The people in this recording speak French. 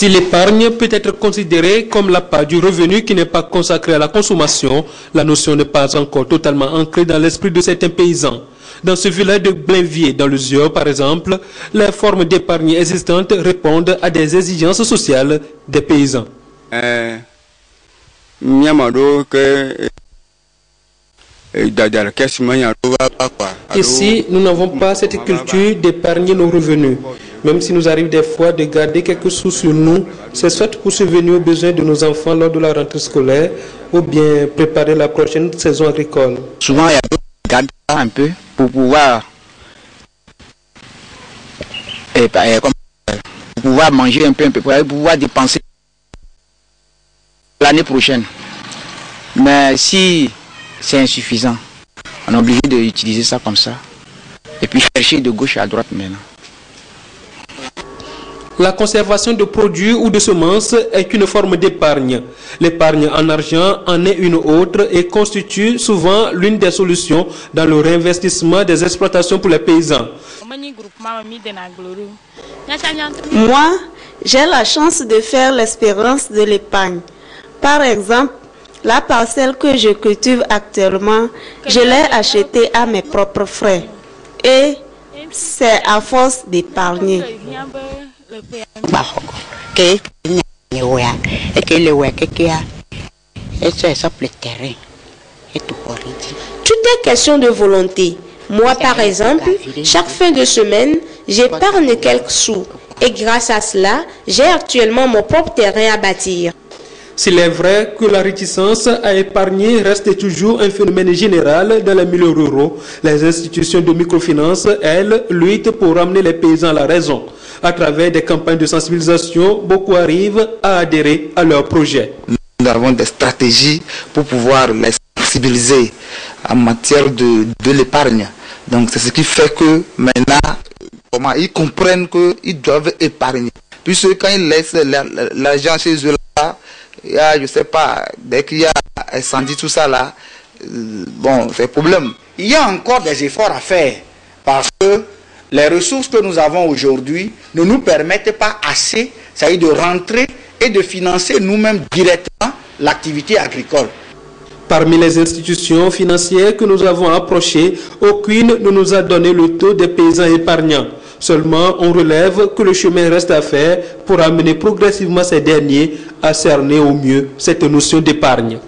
Si l'épargne peut être considérée comme la part du revenu qui n'est pas consacrée à la consommation, la notion n'est pas encore totalement ancrée dans l'esprit de certains paysans. Dans ce village de Blainvier, dans le Zior par exemple, les formes d'épargne existantes répondent à des exigences sociales des paysans. Ici, nous n'avons pas cette culture d'épargner nos revenus. Même s'il nous arrive des fois de garder quelques sous sur nous, c'est soit pour subvenir aux besoins de nos enfants lors de la rentrée scolaire ou bien préparer la prochaine saison agricole. Souvent, il y a d'autres qui gardent un peu pour pouvoir manger un peu, pour pouvoir dépenser l'année prochaine. Mais si c'est insuffisant, on est obligé d'utiliser ça comme ça et puis chercher de gauche à droite maintenant. La conservation de produits ou de semences est une forme d'épargne. L'épargne en argent en est une autre et constitue souvent l'une des solutions dans le réinvestissement des exploitations pour les paysans. Moi, j'ai la chance de faire l'expérience de l'épargne. Par exemple, la parcelle que je cultive actuellement, je l'ai achetée à mes propres frais. Et c'est à force d'épargner. Tout est question de volonté. Moi, par exemple, chaque fin de semaine, j'épargne quelques sous. Et grâce à cela, j'ai actuellement mon propre terrain à bâtir. S'il est vrai que la réticence à épargner reste toujours un phénomène général dans les milieux ruraux, les institutions de microfinance, elles, luttent pour ramener les paysans à la raison. À travers des campagnes de sensibilisation, beaucoup arrivent à adhérer à leurs projets. Nous avons des stratégies pour pouvoir les sensibiliser en matière de l'épargne. Donc c'est ce qui fait que maintenant, ils comprennent qu'ils doivent épargner. Puisque quand ils laissent l'argent chez eux là, je ne sais pas, dès qu'il y a incendie, tout ça là, bon, c'est un problème. Il y a encore des efforts à faire parce que les ressources que nous avons aujourd'hui ne nous permettent pas assez, c'est-à-dire de rentrer et de financer nous-mêmes directement l'activité agricole. Parmi les institutions financières que nous avons approchées, aucune ne nous a donné le taux des paysans épargnants. Seulement, on relève que le chemin reste à faire pour amener progressivement ces derniers à cerner au mieux cette notion d'épargne.